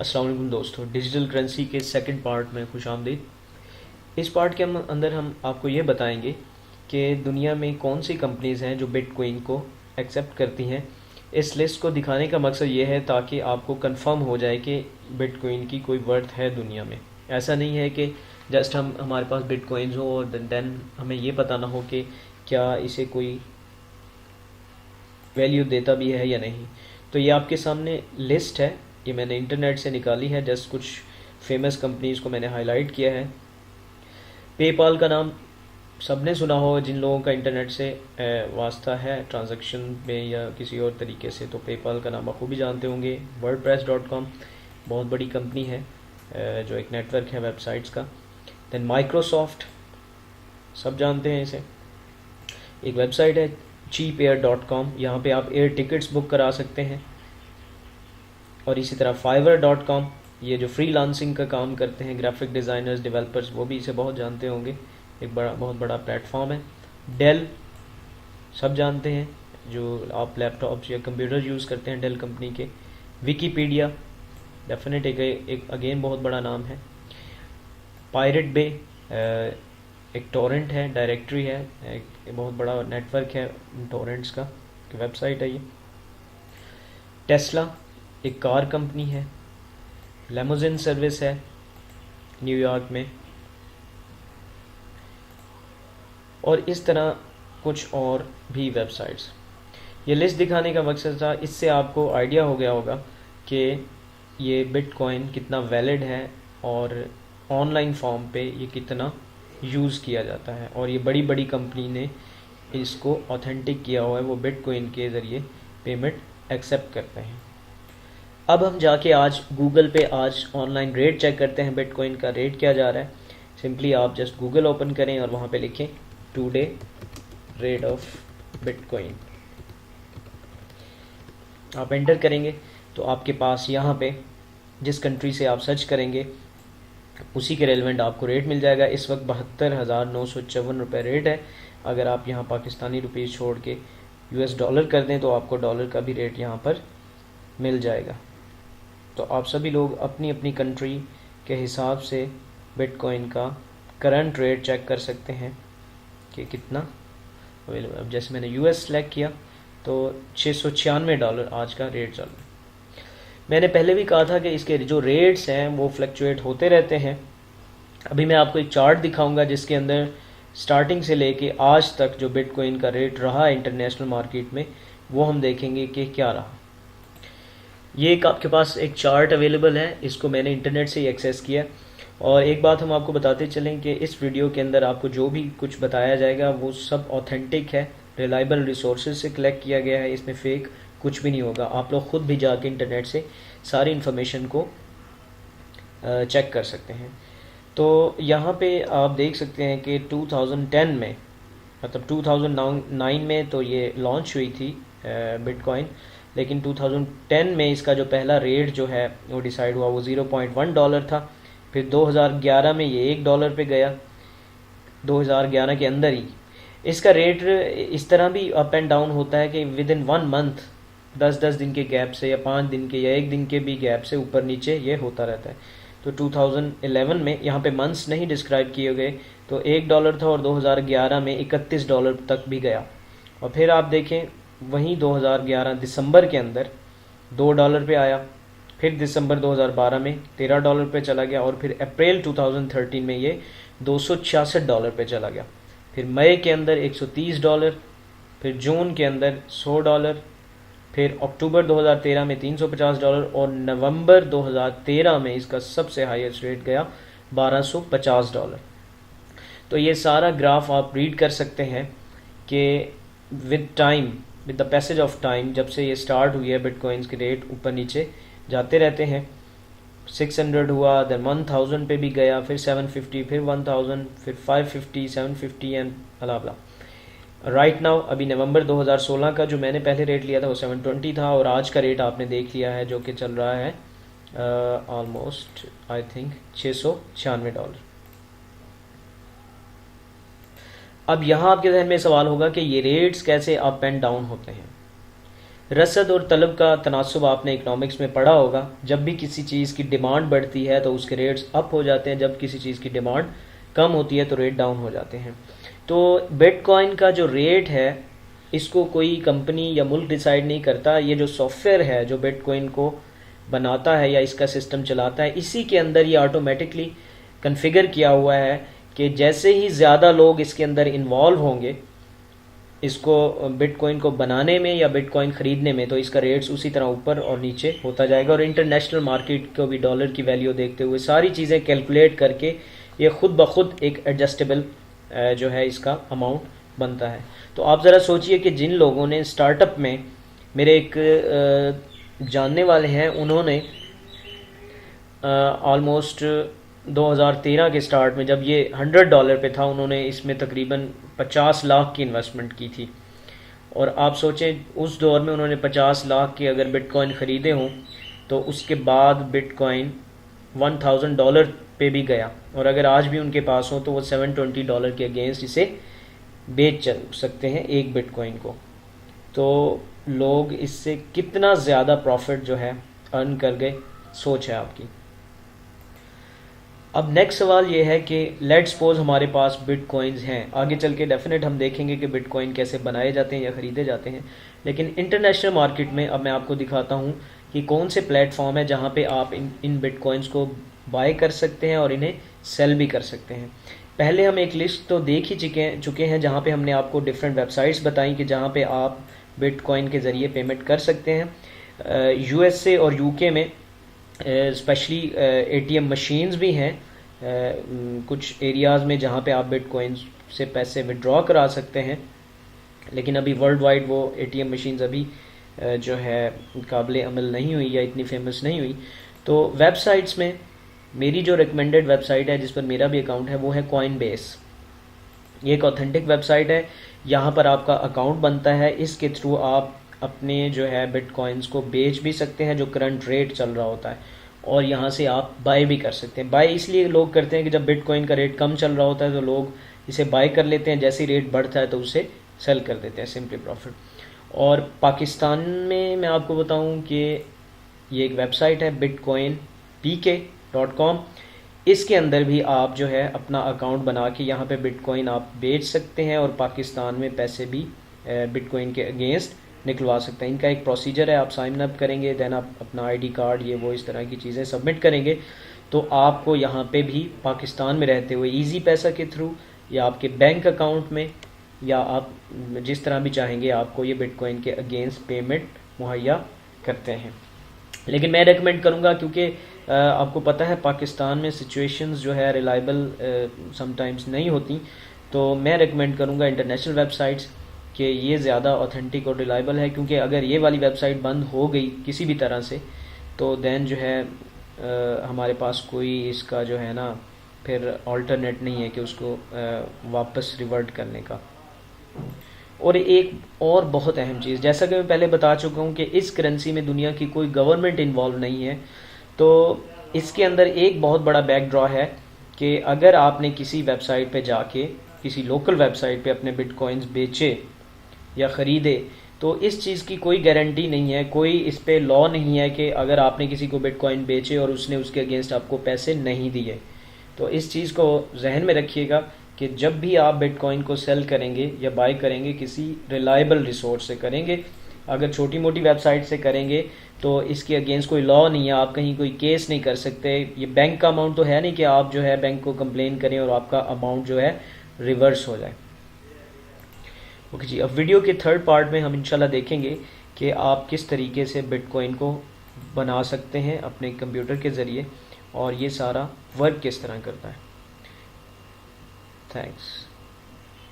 अस्सलाम वालेकुम दोस्तों, डिजिटल करेंसी के सेकंड पार्ट में खुशामदीद। इस पार्ट के अंदर हम आपको ये बताएंगे कि दुनिया में कौन सी कंपनीज़ हैं जो बिटकॉइन को एक्सेप्ट करती हैं। इस लिस्ट को दिखाने का मकसद ये है ताकि आपको कंफर्म हो जाए कि बिटकॉइन की कोई वर्थ है दुनिया में। ऐसा नहीं है कि जस्ट हमारे पास बिटकॉइंस हो और देन हमें ये पता ना हो कि क्या इसे कोई वैल्यू देता भी है या नहीं। तो ये आपके सामने लिस्ट है, ये मैंने इंटरनेट से निकाली है। जस्ट कुछ फेमस कंपनीज़ को मैंने हाईलाइट किया है। पेपाल का नाम सबने सुना हो, जिन लोगों का इंटरनेट से वास्ता है ट्रांजैक्शन में या किसी और तरीके से, तो पेपाल का नाम बखूबी जानते होंगे। वर्डप्रेस.com बहुत बड़ी कंपनी है, जो एक नेटवर्क है वेबसाइट्स का। देन माइक्रोसॉफ्ट, सब जानते हैं इसे। एक वेबसाइट है cheapair.com, यहाँ पे आप एयर टिकट्स बुक करा सकते हैं। और इसी तरह fiverr.com, ये जो फ्रीलांसिंग का काम करते हैं ग्राफिक डिज़ाइनर्स, डेवलपर्स, वो भी इसे बहुत जानते होंगे। एक बहुत बड़ा प्लेटफॉर्म है। डेल सब जानते हैं, जो आप लैपटॉप्स या कंप्यूटर यूज़ करते हैं, डेल कंपनी के। विकीपीडिया डेफिनेट एक अगेन बहुत बड़ा नाम है। पायरेट बे एक टोरेंट है, डायरेक्टरी है, एक बहुत बड़ा नेटवर्क है टोरेंट्स का, वेबसाइट है ये। टेस्ला एक कार कंपनी है। लेमोजिन सर्विस है न्यूयॉर्क में। और इस तरह कुछ और भी वेबसाइट्स। ये लिस्ट दिखाने का मकसद था, इससे आपको आइडिया हो गया होगा कि ये बिटकॉइन कितना वैलिड है और ऑनलाइन फॉर्म पे ये कितना यूज़ किया जाता है। और ये बड़ी बड़ी कंपनी ने इसको ऑथेंटिक किया हुआ है, वो बिटकॉइन के ज़रिए पेमेंट एक्सेप्ट करते हैं। अब हम जाके आज गूगल पे आज ऑनलाइन रेट चेक करते हैं, बिटकॉइन का रेट क्या जा रहा है। सिंपली आप जस्ट गूगल ओपन करें और वहाँ पे लिखें टुडे रेट ऑफ बिटकॉइन। आप एंटर करेंगे तो आपके पास यहाँ पे जिस कंट्री से आप सर्च करेंगे उसी के रेलिवेंट आपको रेट मिल जाएगा। इस वक्त 72,954 रुपये रेट है। अगर आप यहाँ पाकिस्तानी रुपीज़ छोड़ के US डॉलर कर दें तो आपको डॉलर का भी रेट यहाँ पर मिल जाएगा। तो आप सभी लोग अपनी अपनी कंट्री के हिसाब से बिटकॉइन का करंट रेट चेक कर सकते हैं कि कितना अवेलेबल। अब जैसे मैंने US सेलेक्ट किया तो $696 आज का रेट चल रहा है। मैंने पहले भी कहा था कि इसके जो रेट्स हैं वो फ्लक्चुएट होते रहते हैं। अभी मैं आपको एक चार्ट दिखाऊंगा जिसके अंदर स्टार्टिंग से लेके आज तक जो बिटकॉइन का रेट रहा इंटरनेशनल मार्केट में, वो हम देखेंगे कि क्या रहा। ये एक आपके पास एक चार्ट अवेलेबल है, इसको मैंने इंटरनेट से ही एक्सेस किया। और एक बात हम आपको बताते चलें कि इस वीडियो के अंदर आपको जो भी कुछ बताया जाएगा वो सब ऑथेंटिक है, रिलायबल रिसोर्सेज से कलेक्ट किया गया है, इसमें फेक कुछ भी नहीं होगा। आप लोग खुद भी जाके इंटरनेट से सारी इन्फॉर्मेशन को चेक कर सकते हैं। तो यहाँ पे आप देख सकते हैं कि 2010 में, मतलब 2009 में तो ये लॉन्च हुई थी बिटकॉइन, लेकिन 2010 में इसका जो पहला रेट जो है वो डिसाइड हुआ वो $0.1 था। फिर 2011 में ये $1 पे गया, 2011 के अंदर ही। इसका रेट इस तरह भी अप एंड डाउन होता है कि विद इन 1 मंथ 10-10 दिन के गैप से या 5 दिन के या 1 दिन के भी गैप से ऊपर नीचे ये होता रहता है। तो 2011 में यहाँ पे मंथ्स नहीं डिस्क्राइब किए गए, तो $1 था और 2011 में $31 तक भी गया। और फिर आप देखें वहीं 2011 दिसंबर के अंदर $2 पे आया, फिर दिसंबर 2012 में $13 पे चला गया, और फिर अप्रैल 2013 में ये $266 पे चला गया। फिर मई के अंदर $130, फिर जून के अंदर $100, फिर अक्टूबर 2013 में $350 और नवंबर 2013 में इसका सबसे हाईएस्ट रेट गया $1250। तो ये सारा ग्राफ आप रीड कर सकते हैं कि with time, with the passage of time, जब से ये स्टार्ट हुई है बिटकॉइंस के रेट ऊपर नीचे जाते रहते हैं। 600 हुआ, देन 1000 पे भी गया, फिर 750, फिर 1000, फिर 550, 750 एंड अला। राइट नाउ अभी नवंबर 2016 का जो मैंने पहले रेट लिया था वो 720 था, और आज का रेट आपने देख लिया है जो कि चल रहा है ऑलमोस्ट आई थिंक $696। अब यहाँ आपके जहन में सवाल होगा कि ये रेट्स कैसे अप एंड डाउन होते हैं। रसद और तलब का तनासुब आपने इकोनॉमिक्स में पढ़ा होगा। जब भी किसी चीज़ की डिमांड बढ़ती है तो उसके रेट्स अप हो जाते हैं, जब किसी चीज़ की डिमांड कम होती है तो रेट डाउन हो जाते हैं। तो बिटकॉइन का जो रेट है इसको कोई कंपनी या मुल्क डिसाइड नहीं करता। ये जो सॉफ्टवेयर है जो बिटकॉइन को बनाता है या इसका सिस्टम चलाता है, इसी के अंदर ये ऑटोमेटिकली कन्फिगर किया हुआ है कि जैसे ही ज़्यादा लोग इसके अंदर इन्वॉल्व होंगे इसको बिटकॉइन को बनाने में या बिटकॉइन ख़रीदने में, तो इसका रेट्स उसी तरह ऊपर और नीचे होता जाएगा। और इंटरनेशनल मार्केट को भी डॉलर की वैल्यू देखते हुए सारी चीज़ें कैलकुलेट करके ये खुद ब खुद एक एडजस्टेबल जो है इसका अमाउंट बनता है। तो आप ज़रा सोचिए कि जिन लोगों ने स्टार्टअप में, मेरे एक जानने वाले हैं, उन्होंने ऑलमोस्ट 2013 के स्टार्ट में जब ये $100 पे था, उन्होंने इसमें तकरीबन 50 लाख की इन्वेस्टमेंट की थी। और आप सोचें उस दौर में उन्होंने 50 लाख के अगर बिटकॉइन ख़रीदे हों तो उसके बाद बिटकॉइन $1000 पे भी गया, और अगर आज भी उनके पास हो तो वो $720 के अगेंस्ट इसे बेच सकते हैं एक बिटकॉइन को। तो लोग इससे कितना ज़्यादा प्रॉफिट जो है अर्न कर गए, सोच है आपकी। अब नेक्स्ट सवाल ये है कि लेट्स सपोज हमारे पास बिटकॉइंस हैं, आगे चल के डेफिनेट हम देखेंगे कि बिटकॉइन कैसे बनाए जाते हैं या ख़रीदे जाते हैं। लेकिन इंटरनेशनल मार्केट में अब मैं आपको दिखाता हूँ कि कौन से प्लेटफॉर्म है जहाँ पे आप इन बिटकॉइंस को बाय कर सकते हैं और इन्हें सेल भी कर सकते हैं। पहले हम एक लिस्ट तो देख ही चुके हैं जहाँ पे हमने आपको डिफरेंट वेबसाइट्स बताई कि जहाँ पे आप बिटकॉइन के ज़रिए पेमेंट कर सकते हैं। यूएसए और यूके में स्पेशली एटीएम मशीन्स भी हैं कुछ एरियाज़ में जहाँ पे आप बिटकॉइन से पैसे विड्रॉ करा सकते हैं। लेकिन अभी वर्ल्ड वाइड वो एटीएम मशीन्स अभी जो है काबिल अमल नहीं हुई या इतनी फेमस नहीं हुई। तो वेबसाइट्स में मेरी जो रिकमेंडेड वेबसाइट है जिस पर मेरा भी अकाउंट है वो है कॉइनबेस। ये एक ऑथेंटिक वेबसाइट है, यहाँ पर आपका अकाउंट बनता है, इसके थ्रू आप अपने जो है बिटकॉइंस को बेच भी सकते हैं जो करंट रेट चल रहा होता है, और यहाँ से आप बाय भी कर सकते हैं। बाय इसलिए लोग करते हैं कि जब बिटकॉइन का रेट कम चल रहा होता है तो लोग इसे बाय कर लेते हैं, जैसे ही रेट बढ़ता है तो उसे सेल कर देते हैं, सिंपली प्रॉफिट। और पाकिस्तान में मैं आपको बताऊं कि ये एक वेबसाइट है bitcoinpk.com, इसके अंदर भी आप जो है अपना अकाउंट बना के यहाँ पे बिटकॉइन आप बेच सकते हैं और पाकिस्तान में पैसे भी बिटकॉइन के अगेंस्ट निकलवा सकते हैं। इनका एक प्रोसीजर है, आप साइन अप करेंगे, देन आप अपना आईडी कार्ड ये वो इस तरह की चीज़ें सबमिट करेंगे तो आपको यहाँ पे भी पाकिस्तान में रहते हुए इजी पैसा के थ्रू या आपके बैंक अकाउंट में या आप जिस तरह भी चाहेंगे आपको ये बिटकॉइन के अगेंस्ट पेमेंट मुहैया करते हैं। लेकिन मैं रेकमेंड करूँगा क्योंकि आपको पता है पाकिस्तान में सिचुएशंस जो है रिलायबल समटाइम्स नहीं होती, तो मैं रेकमेंड करूँगा इंटरनेशनल वेबसाइट्स कि ये ज़्यादा ऑथेंटिक और रिलायबल है। क्योंकि अगर ये वाली वेबसाइट बंद हो गई किसी भी तरह से तो देन जो है हमारे पास कोई इसका जो है ना फिर अल्टरनेट नहीं है कि उसको वापस रिवर्ट करने का। और एक और बहुत अहम चीज़, जैसा कि मैं पहले बता चुका हूँ कि इस करेंसी में दुनिया की कोई गवर्नमेंट इन्वॉल्व नहीं है, तो इसके अंदर एक बहुत बड़ा बैकड्रॉ है कि अगर आपने किसी वेबसाइट पे जाके किसी लोकल वेबसाइट पे अपने बिटकॉइंस बेचे या ख़रीदे तो इस चीज़ की कोई गारंटी नहीं है, कोई इस पे लॉ नहीं है कि अगर आपने किसी को बिटकॉइन बेचे और उसने उसके अगेंस्ट आपको पैसे नहीं दिए। तो इस चीज़ को जहन में रखिएगा कि जब भी आप बिटकॉइन को सेल करेंगे या बाय करेंगे किसी रिलायबल रिसोर्स से करेंगे। अगर छोटी मोटी वेबसाइट से करेंगे तो इसके अगेंस्ट कोई लॉ नहीं है, आप कहीं कोई केस नहीं कर सकते। ये बैंक का अमाउंट तो है नहीं कि आप जो है बैंक को कंप्लेन करें और आपका अमाउंट जो है रिवर्स हो जाए। ओके जी, अब वीडियो के थर्ड पार्ट में हम इंशाल्लाह देखेंगे कि आप किस तरीके से बिटकॉइन को बना सकते हैं अपने कंप्यूटर के ज़रिए और ये सारा वर्क किस तरह करता है। थैंक्स।